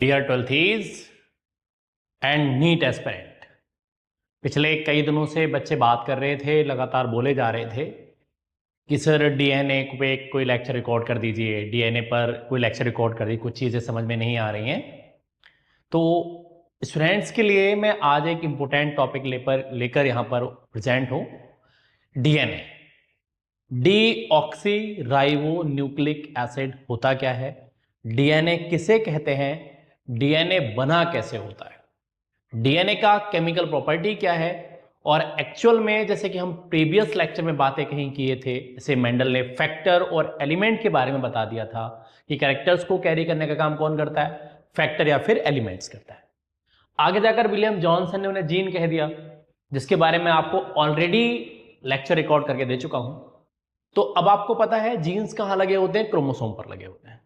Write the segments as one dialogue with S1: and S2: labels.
S1: Dear ट्वेल्थीज and NEET aspirant, पिछले कई दिनों से बच्चे बात कर रहे थे, लगातार बोले जा रहे थे कि सर डीएनए पे कोई लेक्चर रिकॉर्ड कर दीजिए, डीएनए पर कोई लेक्चर रिकॉर्ड कर दीजिए, कुछ चीज़ें समझ में नहीं आ रही हैं। तो स्टूडेंट्स के लिए मैं आज एक इम्पोर्टेंट टॉपिक लेकर यहाँ पर प्रेजेंट हूँ। DNA, deoxy ribo nucleic acid होता क्या है, डीएनए किसे कहते हैं, डीएनए बना कैसे होता है, डीएनए का केमिकल प्रॉपर्टी क्या है, और एक्चुअल में जैसे कि हम प्रीवियस लेक्चर में बातें कहीं किए थे, जैसे मेंडल ने फैक्टर और एलिमेंट के बारे में बता दिया था कि कैरेक्टर्स को कैरी करने का काम कौन करता है, फैक्टर या फिर एलिमेंट्स करता है। आगे जाकर विलियम जॉनसन ने उन्हें जीन कह दिया, जिसके बारे में आपको ऑलरेडी लेक्चर रिकॉर्ड करके दे चुका हूं। तो अब आपको पता है जीन्स कहां लगे होते हैं, क्रोमोसोम पर लगे होते हैं।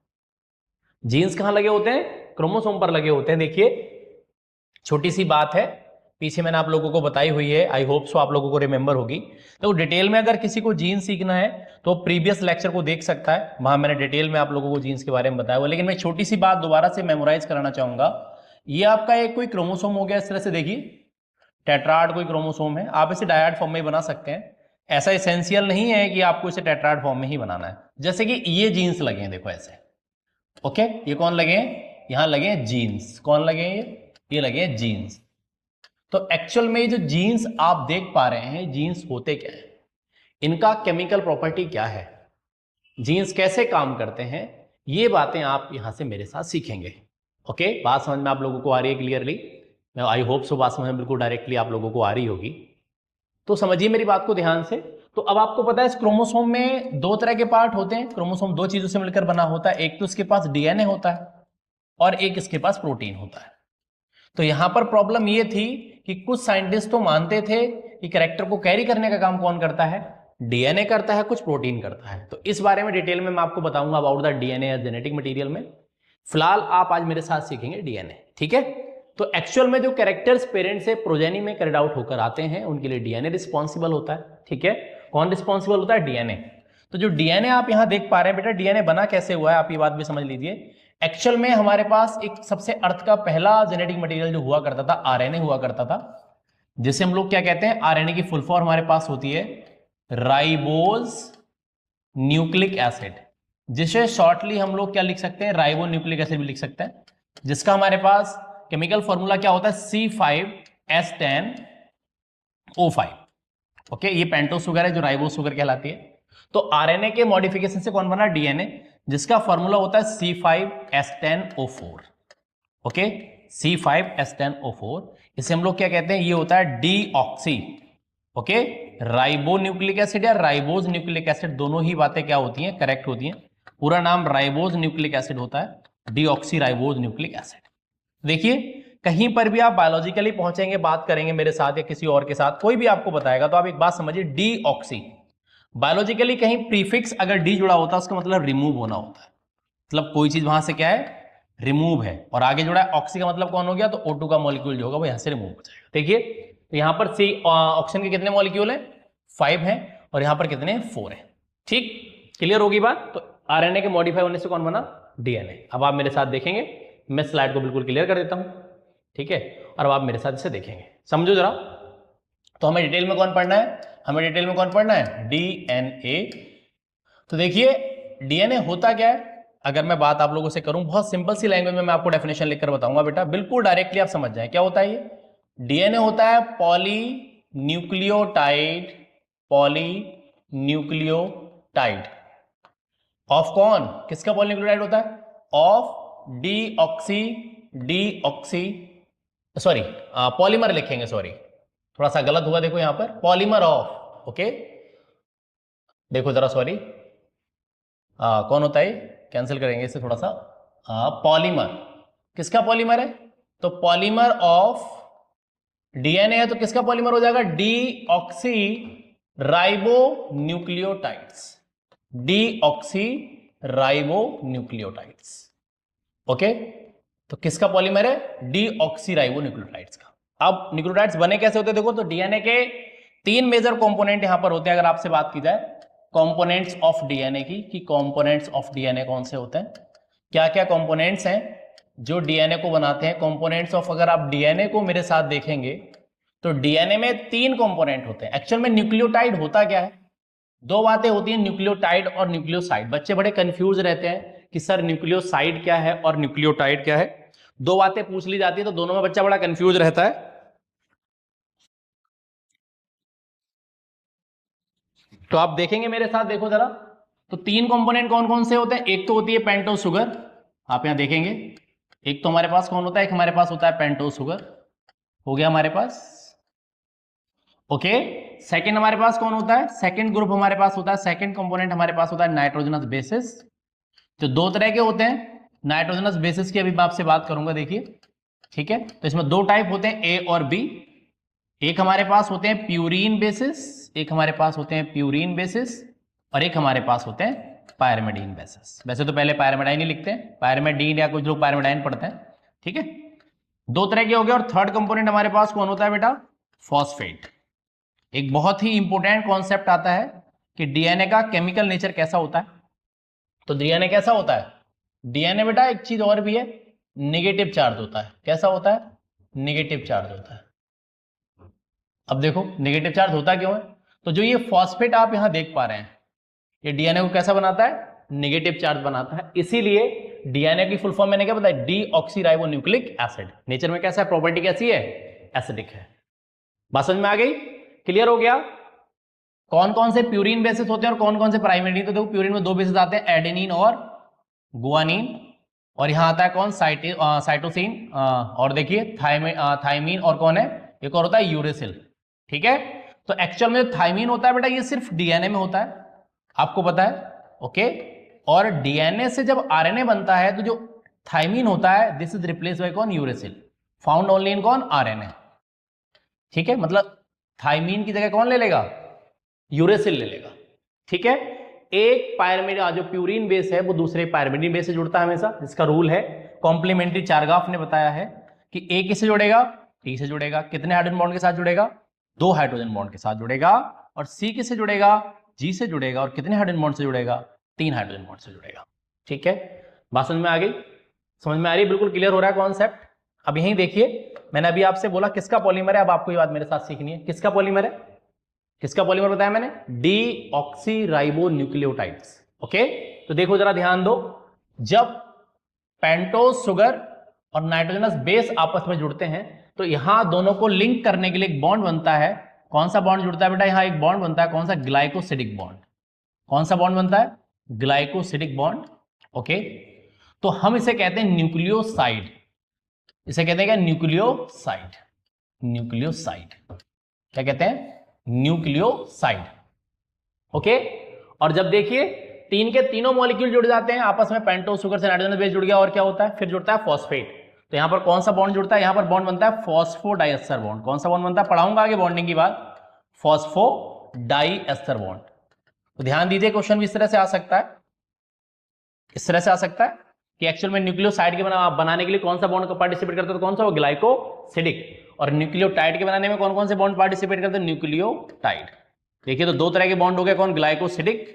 S1: जीन्स कहां लगे होते हैं, क्रोमोसोम पर लगे होते हैं। देखिए छोटी सी बात है, पीछे मैंने आप लोगों को बताई हुई है, आई होप सो आप लोगों को रिमेंबर होगी। तो डिटेल में अगर किसी को जीन्स सीखना है तो प्रीवियस लेक्चर को देख सकता है, वहां मैंने डिटेल में आप लोगों को जीन्स के बारे में बताया हुआ। लेकिन मैं छोटी सी बात दोबारा से मेमोराइज कराना चाहूंगा। ये आपका एक कोई क्रोमोसोम हो गया, इस तरह से देखिए टेट्राड कोई क्रोमोसोम है, आप इसे डायड फॉर्म में बना सकते हैं। ऐसा एसेंशियल नहीं है कि आपको इसे टेट्राड फॉर्म में ही बनाना है। जैसे कि ये जीन्स लगे हैं, देखो ऐसे, ओके, ये कौन लगे हैं, यहां लगे हैं जीन्स, कौन लगे हैं, ये लगे हैं जीन्स। तो एक्चुअल में ये जो जीन्स आप देख पा रहे हैं, जीन्स होते क्या है, इनका केमिकल प्रॉपर्टी क्या है, जीन्स कैसे काम करते हैं, ये बातें आप यहां से मेरे साथ सीखेंगे। ओके, बात समझ में आप लोगों को आ रही है क्लियरली? मैं आई होप सो बात समझ में बिल्कुल डायरेक्टली आप लोगों को आ रही होगी। तो समझिए मेरी बात को ध्यान से। तो अब आपको पता है इस क्रोमोसोम में दो तरह के पार्ट होते हैं। क्रोमोसोम दो चीजों से मिलकर बना होता है, एक तो इसके पास डीएनए होता है और एक इसके पास प्रोटीन होता है। तो यहां पर प्रॉब्लम ये थी कि कुछ साइंटिस्ट तो मानते थे कि कैरेक्टर को कैरी करने का काम कौन करता है, डीएनए करता है, कुछ प्रोटीन करता है। तो इस बारे में डिटेल में मैं आपको बताऊंगा about the DNA genetic material में। फिलहाल आप आज मेरे साथ सीखेंगे डीएनए, ठीक है? तो एक्चुअल में जो कैरेक्टर्स पेरेंट से प्रोजेनी में कैरिड आउट होकर आते हैं, उनके लिए डीएनए रिस्पॉन्सिबल होता है, ठीक है? कौन रिस्पॉन्सिबल होता है, डीएनए। तो जो डीएनए आप यहां देख पा रहे हैं बेटा, डीएनए बना कैसे हुआ है, आप ये बात भी समझ लीजिए। एक्चुअल में हमारे पास एक सबसे अर्थ का पहला जेनेटिक मटेरियल जो हुआ करता था, आरएनए हुआ करता था, जिसे हम लोग क्या कहते हैं, आरएनए की फुल फॉर्म हमारे पास होती है राइबोज न्यूक्लिक एसिड, जिसे शॉर्टली हम लोग क्या लिख सकते हैं, राइबो न्यूक्लिक एसिड भी लिख सकते हैं, जिसका हमारे पास केमिकल फॉर्मूला क्या होता है, C5H10O5। ओके, ये पेंटोस शुगर है जो राइबोज शुगर कहलाती है। तो आरएनए के मॉडिफिकेशन से कौन बना, डीएनए, जिसका फॉर्मूला होता है C5H10O4। ओके, C5H10O4, इसे हम लोग क्या कहते हैं, ये होता है deoxy, okay, ribo nucleic acid या राइबोज न्यूक्लिक एसिड, दोनों ही बातें क्या होती हैं, करेक्ट होती हैं। पूरा नाम राइबोज न्यूक्लिक एसिड होता है, डीऑक्सी राइबोज न्यूक्लिक एसिड। देखिए कहीं पर भी आप बायोलॉजिकली पहुंचेंगे, बात करेंगे मेरे साथ या किसी और के साथ, कोई भी आपको बताएगा तो आप एक बात समझिए, डीऑक्सी, बायोलॉजिकली कहीं प्रीफिक्स अगर डी जुड़ा होता है उसका मतलब रिमूव होना होता है, मतलब कोई चीज वहां से क्या है, रिमूव है, और आगे जुड़ा है ऑक्सी का मतलब कौन हो गया, तो O2 का मॉलिक्यूल जो होगा वो यहां से रिमूव हो जाएगा। देखिए तो यहां पर सी ऑक्सीजन के कितने मॉलिक्यूल हैं, 5 हैं, और यहां पर कितने, 4 हैं। ठीक, क्लियर होगी बात? तो आरएनए के मॉडिफाई होने से कौन बना, डीएनए। अब आप मेरे साथ देखेंगे, मैं स्लाइड को बिल्कुल क्लियर कर देता हूं, ठीक है, और अब आप मेरे साथ इसे देखेंगे, समझो जरा। तो हमें डिटेल में कौन पढ़ना है, हमें डिटेल में कौन पढ़ना है, डीएनए। तो देखिए डीएनए होता क्या है, अगर मैं बात आप लोगों से करूं बहुत सिंपल सी लैंग्वेज में, मैं आपको डेफिनेशन लिखकर बताऊंगा बेटा, बिल्कुल डायरेक्टली आप समझ जाएं क्या होता है ये। डीएनए होता है poly nucleotide, poly nucleotide of कौन, किसका पॉली न्यूक्लियोटाइड होता है, of deoxy, deoxy sorry polymer लिखेंगे, सॉरी थोड़ा सा गलत हुआ, देखो यहां पर पॉलीमर ऑफ, ओके, देखो जरा सॉरी, कौन होता है, कैंसिल करेंगे इसे थोड़ा सा, पॉलीमर, किसका पॉलीमर है, तो पॉलीमर ऑफ डीएनए है, तो किसका पॉलीमर हो जाएगा, deoxy ribo nucleotides, deoxy ribo nucleotides. Okay, तो किसका पॉलीमर है, डीऑक्सी राइबो न्यूक्लियोटाइड्स का। अब न्यूक्लियोटाइड्स बने कैसे होते हैं, देखो तो डीएनए के 3 मेजर कंपोनेंट यहां पर होते हैं। अगर आपसे बात की जाए कंपोनेंट्स ऑफ डीएनए की, कि कंपोनेंट्स ऑफ डीएनए कौन से होते हैं, क्या क्या कंपोनेंट्स हैं, जो डीएनए को बनाते हैं, कंपोनेंट्स ऑफ, अगर आप डीएनए को मेरे साथ देखेंगे तो डीएनए में 3 कंपोनेंट होते हैं। एक्चुअल में न्यूक्लियोटाइड होता क्या है? 2 बातें होती हैं, न्यूक्लियोटाइड और न्यूक्लियोसाइड। बच्चे बड़े कंफ्यूज रहते हैं कि सर न्यूक्लियोसाइड क्या है और न्यूक्लियोटाइड क्या है। 2 बातें पूछ ली जाती है तो दोनों में बच्चा बड़ा कंफ्यूज रहता है। तो आप देखेंगे मेरे साथ, देखो जरा, तो 3 कंपोनेंट कौन कौन से होते हैं? एक तो होती है पेंटोज शुगर, आप यहां देखेंगे। एक तो हमारे पास कौन होता है? एक हमारे पास होता है पेंटोज शुगर, हो गया हमारे पास। ओके, सेकंड हमारे पास कौन होता है? सेकंड ग्रुप हमारे पास होता है, सेकंड कंपोनेंट हमारे पास होता है नाइट्रोजनस बेसिस। तो 2 तरह के होते हैं नाइट्रोजनस बेसिस की, अभी मैं आपसे बात करूंगा, देखिए, ठीक है। तो इसमें 2 टाइप होते हैं, ए और बी। एक हमारे पास होते हैं प्यूरीन बेसिस, एक हमारे पास होते हैं प्यूरीन बेसिस, और एक हमारे पास होते हैं पायरिमिडीन बेसिस। वैसे तो पहले पायरिमिडाइन ही लिखते हैं, पायरिमिडीन या कुछ लोग पायरिमिडाइन पढ़ते हैं, ठीक है। 2 तरह के हो गए। और थर्ड कंपोनेंट हमारे पास कौन होता है बेटा? फॉस्फेट। एक बहुत ही इंपॉर्टेंट कॉन्सेप्ट आता है कि डीएनए का केमिकल नेचर कैसा होता है। तो डीएनए कैसा होता है? डीएनए बेटा एक चीज और भी है, नेगेटिव चार्ज होता है। कैसा होता है? नेगेटिव चार्ज होता है। अब देखो नेगेटिव चार्ज होता क्यों है? तो जो ये फॉस्फेट आप यहां देख पा रहे हैं, ये डीएनए को कैसा बनाता है? नेगेटिव चार्ज बनाता है। इसीलिए डीएनए की फुल फॉर्म मैंने क्या बताया? Deoxyribonucleic acid. नेचर में कैसा है? प्रॉपर्टी कैसी है? एसिडिक है। बात समझ में आ गई? क्लियर हो गया? कौन कौन से प्यूरीन बेसिस होते हैं और कौन कौन से प्राइमरीन? तो देखो प्यूरीन में 2 बेसिस आते हैं, एडेनिन और गुआनिन। और यहां आता है कौन? साइटोसिन, और देखिए थाइमीन, और कौन है? एक और होता है यूरेसिल, ठीक है। तो एक्चुअल में थाइमीन होता है बेटा, ये सिर्फ डीएनए में होता है, आपको पता है, ओके। और डीएनए से जब आरएनए बनता है तो जो थाइमीन होता है, दिस इज रिप्लेस बाय कौन? यूरेसिल, फाउंड ओनली इन कौन? आरएनए, ठीक है। मतलब थाइमीन की जगह कौन ले लेगा? यूरेसिल ले लेगा, ठीक है। एक पायरिमिड जो प्यूरीन बेस है वो दूसरे पायरिमिडीन बेस से जुड़ता है हमेशा, जिसका रूल है कॉम्प्लीमेंट्री। चारगाफ ने बताया है कि ए किससे जुड़ेगा? टी से जुड़ेगा। कितने हाइड्रोजन बॉन्ड के साथ जुड़ेगा? 2 हाइड्रोजन बॉन्ड के साथ जुड़ेगा। और सी किससे जुड़ेगा? जी से जुड़ेगा। और कितने हाइड्रोजन बॉन्ड से जुड़ेगा? 3 हाइड्रोजन बॉन्ड से जुड़ेगा, ठीक है। बात समझ में आ गई? समझ में आ रही? बिल्कुल क्लियर हो रहा है कॉन्सेप्ट? अब यहीं देखिए, मैंने अभी आपसे बोला किसका पॉलीमर है, अब आपको ये बात मेरे साथ सीखनी है। किसका पॉलीमर है? किसका पॉलीमर बताया मैंने? Deoxyribonucleotides, okay. तो देखो जरा ध्यान दो, जब पेंटोज शुगर और नाइट्रोजनस बेस आपस में जुड़ते हैं तो यहां दोनों को लिंक करने के लिए एक बॉन्ड बनता है। कौन सा बॉन्ड जुड़ता है बेटा? यहां एक बॉन्ड बनता है, कौन सा? Glycosidic bond. कौन सा बॉन्ड बनता है? Glycosidic bond, okay. तो हम इसे कहते हैं न्यूक्लियोसाइड। इसे कहते हैं क्या? न्यूक्लियोसाइड। न्यूक्लियोसाइड क्या कहते हैं? Nucleoside, okay. और जब देखिए 3 के तीनों मॉलिक्यूल जुड़ जाते हैं आपस में, पेंटोज शुगर से नाइट्रोजन बेस जुड़ गया, और क्या होता है? फिर जुड़ता है फॉस्फेट। तो यहां पर कौन सा बॉन्ड जुड़ता है? यहां पर बॉन्ड बनता है फॉस्फोडाइएस्टर बॉन्ड। कौन सा बॉन्ड बनता है? पढ़ाऊंगा आगे बॉन्डिंग की बात। Phosphodiester bond. तो ध्यान दीजिए, क्वेश्चन भी इस तरह से आ सकता है, इस तरह से आ सकता है कि एक्चुअल में न्यूक्लियोसाइड के बनाने के लिए कौन सा बॉन्ड को पार्टिसिपेट करता है? तो कौन सा? वो ग्लाइकोसिडिक। और न्यूक्लियोटाइड के बनाने में कौन कौन से बॉन्ड पार्टिसिपेट करते हैं? न्यूक्लियोटाइड। देखिए तो 2 तरह के बॉन्ड हो गए, कौन? ग्लाइकोसिडिक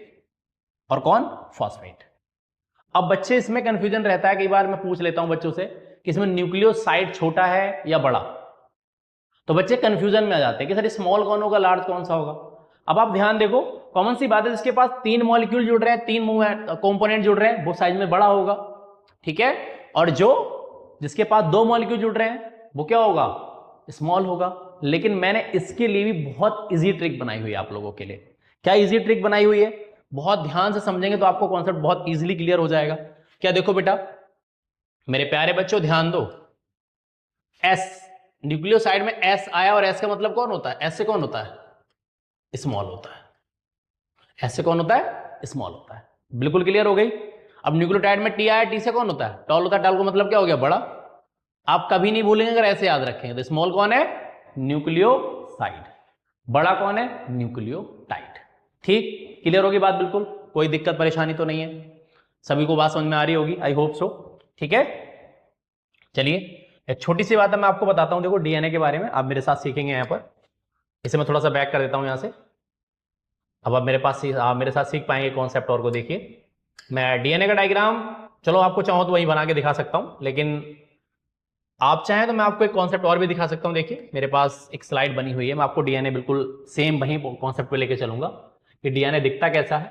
S1: और कौन? फॉस्फेट। अब बच्चे इसमें कंफ्यूजन रहता है, कई बार मैं पूछ लेता हूं बच्चों से कि इसमें न्यूक्लियोसाइड छोटा है या बड़ा। तो बच्चे कंफ्यूजन में आ जाते हैं कि सर स्मॉल कौन होगा, लार्ज कौन सा होगा। अब आप ध्यान देखो, कॉमन सी बात है, जिसके पास 3 मॉलिक्यूल जुड़ रहे हैं, 3 कंपोनेंट जुड़ रहे हैं, वो साइज में बड़ा होगा, ठीक है। और जो जिसके पास 2 मॉलिक्यूल जुड़ रहे हैं वो क्या होगा? स्मॉल होगा। लेकिन मैंने इसके लिए भी बहुत इजी ट्रिक बनाई हुई है आप लोगों के लिए। क्या इजी ट्रिक बनाई हुई है? बहुत ध्यान से समझेंगे तो आपको कॉन्सेप्ट बहुत इजीली क्लियर हो जाएगा। क्या? देखो बेटा मेरे प्यारे बच्चों ध्यान दो, एस, न्यूक्लियोसाइड में एस आया, और एस का मतलब कौन होता है? एस से कौन होता है? स्मॉल होता है। एस से कौन होता है? स्मॉल होता है। बिल्कुल क्लियर हो गई? अब न्यूक्लियोटाइड में टी आया, टी से कौन होता है? टॉल होता है। टॉल का मतलब क्या हो गया? बड़ा। आप कभी नहीं भूलेंगे अगर ऐसे याद रखेंगे तो स्मॉल कौन है? न्यूक्लियोसाइड। बड़ा कौन है? न्यूक्लियोटाइड। ठीक, क्लियर होगी बात? बिल्कुल कोई दिक्कत परेशानी तो नहीं है? सभी को बात समझ में आ रही होगी, आई होप सो, ठीक है। चलिए एक छोटी सी बात है मैं आपको बताता हूं, देखो डीएनए के बारे में आप मेरे साथ सीखेंगे यहां पर। इसे मैं थोड़ा सा बैक कर देता हूं यहां से। अब आप मेरे साथ सीख पाएंगे कॉन्सेप्ट। और को देखिए, मैं डीएनए का डायग्राम, चलो आपको चाहो तो वही बना के दिखा सकता हूं, लेकिन आप चाहें तो मैं आपको एक कॉन्सेप्ट और भी दिखा सकता हूं। देखिए मेरे पास एक स्लाइड बनी हुई है, मैं आपको डीएनए बिल्कुल सेम वही कॉन्सेप्ट पे लेके चलूंगा कि डीएनए दिखता कैसा है,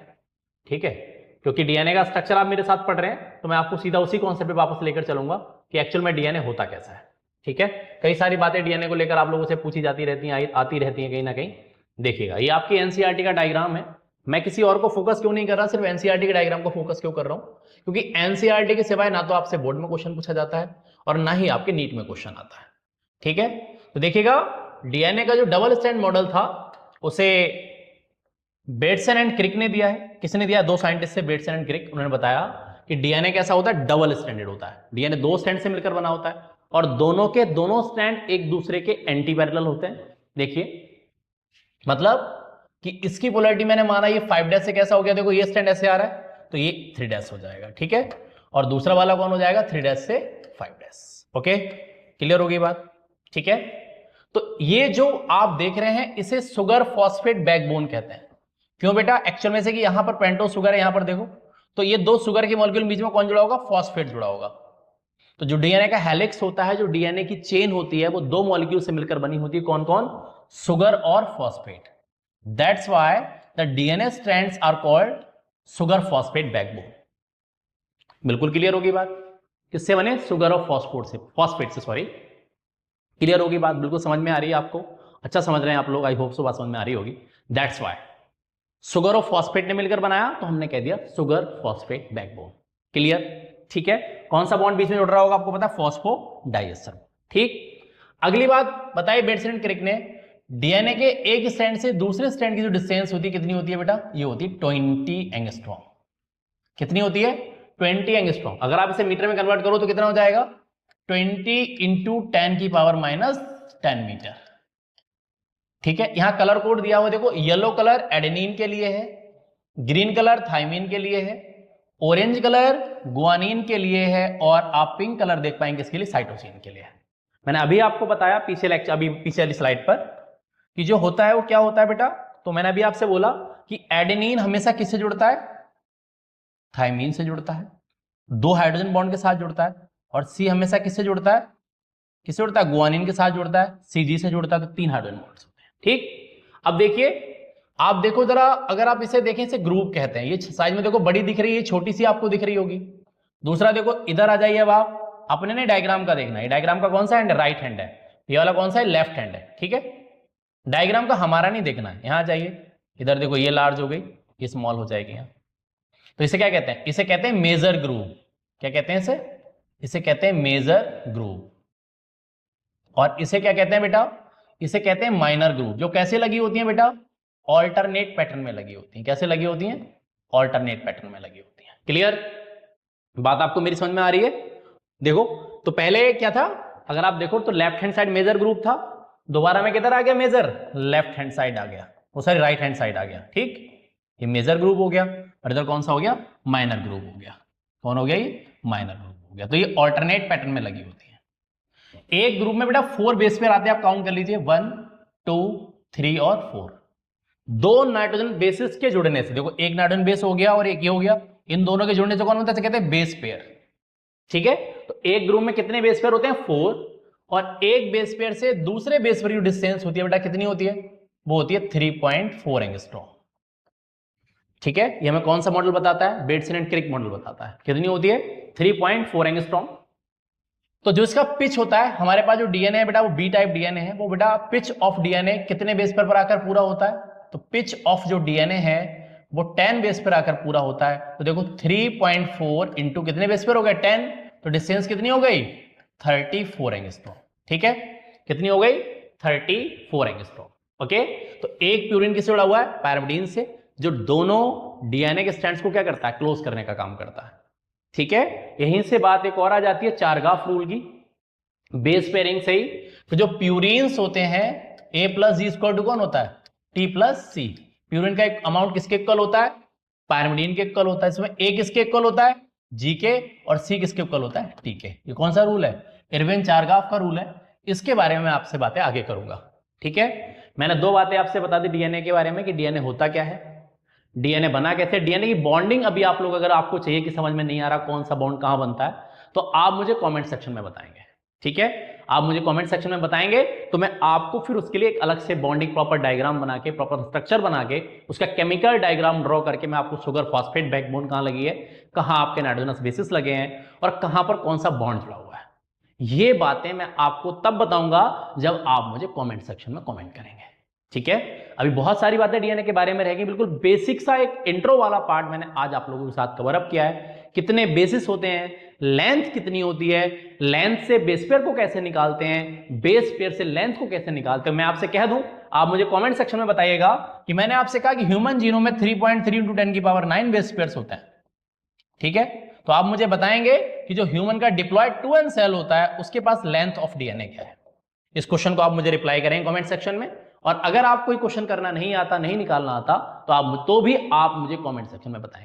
S1: ठीक है। क्योंकि डीएनए का स्ट्रक्चर आप मेरे साथ पढ़ रहे हैं तो मैं आपको सीधा उसी कॉन्सेप्ट पे वापस लेकर चलूंगा कि एक्चुअल में डीएनए होता कैसा है, ठीक है। कई सारी बातें डीएनए को लेकर आप लोगों से पूछी जाती रहती हैं, आती रहती हैं कहीं ना कहीं। देखिएगा ये आपकी एनसीईआरटी का डायग्राम है। मैं किसी और को फोकस क्यों नहीं कर रहा, सिर्फ एनसीईआरटी के डायग्राम को फोकस क्यों कर रहा हूं, क्योंकि एनसीईआरटी के सिवाय ना तो आपसे बोर्ड में क्वेश्चन पूछा जाता है और ना ही आपके नीट में क्वेश्चन आता है, ठीक है। तो देखिएगा डीएनए का जो डबल स्ट्रैंड मॉडल था उसे बेटसन एंड क्रिक ने दिया है। किसने दिया? दो साइंटिस्ट से, बेटसन एंड क्रिक। उन्होंने बताया कि डीएनए कैसा होता है, डबल स्ट्रैंडेड होता है। डीएनए दो स्ट्रैंड से मिलकर बना होता है और दोनों के दोनों स्ट्रैंड एक दूसरे के एंटी पैरेलल होते हैं। देखिए मतलब कि इसकी पोलैरिटी मैंने माना ये 5' से कैसा हो गया, देखो ये स्टैंड ऐसे आ रहा है तो ये 3' हो जाएगा, ठीक है। और दूसरा वाला कौन हो जाएगा, 3' से 5'। ओके, क्लियर होगी बात, ठीक है। तो ये जो आप देख रहे हैं इसे सुगर फॉस्फेट बैकबोन कहते हैं। क्यों बेटा? एक्चुअल में से कि यहां पर पेंटोज शुगर है, यहां पर देखो तो ये दो शुगर के मॉलिक्यूल बीच में कौन जुड़ा होगा, फॉस्फेट जुड़ा होगा। तो जो डीएनए का हेलिक्स होता है, जो डीएनए की चेन होती है, वो दो मॉलिक्यूल से मिलकर बनी होती है। कौन कौन? सुगर और phosphate. That's why the DNA strands are called sugar phosphate backbone। बिल्कुल क्लियर होगी बात? किससे बने? सुगर और फॉस्फेट से सॉरी। क्लियर होगी बात? बिल्कुल समझ में आ रही है आपको? अच्छा समझ रहे हैं आप लोग, आई होप सो बात समझ में आ रही होगी। दैट्स वाई सुगर और फॉस्फेट ने मिलकर बनाया तो हमने कह दिया सुगर फॉस्फेट बैकबोन। क्लियर, ठीक है। कौन सा बॉन्ड बीच में जुड़ रहा होगा आपको पता है? फॉस्फोडाइएस्टर, ठीक। अगली बात बताइए बेटसन एंड क्रिक ने, डीएनए के एक स्ट्रैंड से दूसरे स्ट्रैंड की जो डिस्टेंस होती है कितनी होती है बेटा? ये होती है 20 एंगस्ट्रॉम। कितनी होती है? 20 एंगस्ट्रॉम। अगर आप इसे मीटर में कन्वर्ट करो तो कितना हो जाएगा? 20 इंटू 10 की पावर माइनस 10 मीटर, ठीक है। यहां कलर कोड दिया हुआ देखो, येलो कलर एडेनिन के लिए है, ग्रीन कलर थाइमिन के लिए है, ऑरेंज कलर गुआनिन के लिए है और आप पिंक कलर देख पाएंगे इसके लिए, साइटोसिन के लिए है। मैंने अभी आपको बताया पीछे लेक्चर, अभी पीछे वाली स्लाइड पर, कि जो होता है वो क्या होता है बेटा। तो मैंने अभी आपसे बोला कि एडेनिन हमेशा किससे जुड़ता है? थाइमीन से जुड़ता है, दो हाइड्रोजन बॉन्ड के साथ जुड़ता है। और सी हमेशा किससे जुड़ता है? किससे जुड़ता है? गुआनिन के साथ जुड़ता है। सीजी से जुड़ता है तो 3 हाइड्रोजन बॉन्ड्स होते हैं, ठीक। अब देखिए, आप देखो जरा, अगर आप इसे देखें, इसे ग्रुप कहते हैं। ये साइज में देखो बड़ी दिख रही है, छोटी सी आपको दिख रही होगी। दूसरा देखो, इधर आ जाइए अब आप, अपने ने डायग्राम का देखना है। डायग्राम का कौन सा हैंड है? राइट हैंड है। ये वाला कौन सा है? लेफ्ट हैंड है, ठीक है। डायग्राम का हमारा नहीं देखना है। यहां जाइए, इधर देखो, ये लार्ज हो गई, ये स्मॉल हो जाएगी यहां। तो इसे क्या कहते हैं? इसे कहते हैं मेजर ग्रूव। क्या कहते हैं इसे? इसे कहते हैं मेजर ग्रूव। और इसे क्या कहते हैं बेटा? इसे कहते हैं माइनर ग्रूव। जो कैसे लगी होती है बेटा? ऑल्टरनेट पैटर्न में लगी होती है। कैसे लगी होती है? ऑल्टरनेट पैटर्न में लगी होती है। क्लियर बात आपको मेरी समझ में आ रही है? देखो तो पहले क्या था, अगर आप देखो तो left hand side major group था, दोबारा में किधर आ गया मेजर? लेफ्ट हैंड साइड आ गया, वो सॉरी राइट हैंड साइड आ गया, ठीक। ये मेजर ग्रुप हो गया और इधर कौन सा हो गया? माइनर ग्रुप हो गया। कौन हो गया? ये माइनर ग्रुप हो गया। तो ये ऑल्टरनेट पैटर्न में लगी होती है। एक ग्रुप में बेटा 4 बेस पेयर आते हैं, आप काउंट कर लीजिए, 1 2 3 और 4। दो नाइट्रोजन बेसिस के जुड़ने से, देखो एक नाइट्रोजन बेस हो गया और एक ये हो गया, इन दोनों के जुड़ने से कौन बनता है? कहते हैं बेस पेयर, ठीक है। तो एक ग्रुप में कितने बेस पेयर होते हैं? 4। और एक बेस पेयर से दूसरे बेस पेयर की डिस्टेंस होती है बेटा, कितनी होती है? वो होती है 3.4 एंगस्ट्रॉम, ठीक है। ये हमें कौन सा मॉडल बताता है? बेटसन एंड क्रिक मॉडल बताता है। कितनी होती है? 3.4 एंगस्ट्रॉम। तो जो इसका पिच होता है, हमारे पास जो डीएनए है बेटा, वो बी टाइप डीएनए है, वो बेटा पिच ऑफ डीएनए कितने बेस पेयर पर आकर पूरा होता है? तो पिच ऑफ जो डीएनए है वो 10 बेस पर आकर पूरा होता है। तो देखो 3.4 इंटू कितने बेस पर हो गए? 10। तो डिस्टेंस कितनी हो गई? 34 एंगस्ट्रॉम, ठीक है। कितनी हो गई? 34 एंगस्ट्रॉम, ओके। तो एक प्यूरिन किससे जुड़ा हुआ है? पैरामिडीन से, जो दोनों डीएनए के स्ट्रैंड्स को क्या करता है? क्लोज करने का काम करता है, ठीक है। यहीं से बात एक और आ जाती है चारगाफ रूल की, बेस पेयरिंग से ही। तो जो प्यूरिन्स होते हैं, A plus G square two कौन होता है? T प्लस सी। प्यूरिन का एक अमाउंट किसके इक्वल होता है? पैरामिडीन के इक्वल होता है। इसमें A किसके इक्वल होता है? G के, और C किसके इक्वल होता है? T के। ये कौन सा रूल है? इरविन चारगाफ का रूल है। इसके बारे में मैं आपसे बातें आगे करूंगा, ठीक है। मैंने दो बातें आपसे बता दी डीएनए के बारे में, कि डीएनए होता क्या है, डीएनए बना कैसे। डीएनए की बॉन्डिंग अभी आप लोग, अगर आपको चाहिए कि समझ में नहीं आ रहा कौन सा बॉन्ड कहां बनता है, तो आप मुझे कमेंट सेक्शन में बताएंगे, ठीक है, आप मुझे कमेंट सेक्शन में बताएंगे तो मैं आपको फिर उसके लिए एक अलग से बॉन्डिंग प्रॉपर डायग्राम बना के, प्रॉपर स्ट्रक्चर बना के, उसका केमिकल डायग्राम ड्रॉ करके मैं आपको शुगर फॉस्फेट बैकबोन कहां लगी है, कहां आपके नाइट्रोजनस बेसिस लगे हैं और कहां पर कौन सा बॉन्ड जुड़ा हुआ है, ये बातें मैं आपको तब बताऊंगा जब आप मुझे कमेंट सेक्शन में कमेंट करेंगे। ठीक है, अभी बहुत सारी बातें डीएनए के बारे में रहेगी, बिल्कुल बेसिक सा एक इंट्रो वाला पार्ट मैंने आज आप लोगों के साथ कवर अप किया है। कितने बेसिस होते हैं, लेंथ कितनी होती है, लेंथ से बेस पेयर को कैसे निकालते हैं, बेस पेयर से लेंथ को कैसे निकालते हैं, मैं आपसे कह दूं, आप मुझे कमेंट सेक्शन में बताइएगा कि मैंने आपसे कहा कि ह्यूमन जीनोम में 3.3 × 10⁹ बेस पेयर्स होते हैं। ठीक है, तो आप मुझे बताएंगे कि जो ह्यूमन का डिप्लॉयड 2n सेल होता है उसके पास लेंथ ऑफ डीएनए क्या है। इस क्वेश्चन को आप मुझे रिप्लाई करेंगे कमेंट सेक्शन में, और अगर आप कोई क्वेश्चन करना नहीं आता, नहीं निकालना आता, तो भी आप मुझे कमेंट सेक्शन में बताएंगे।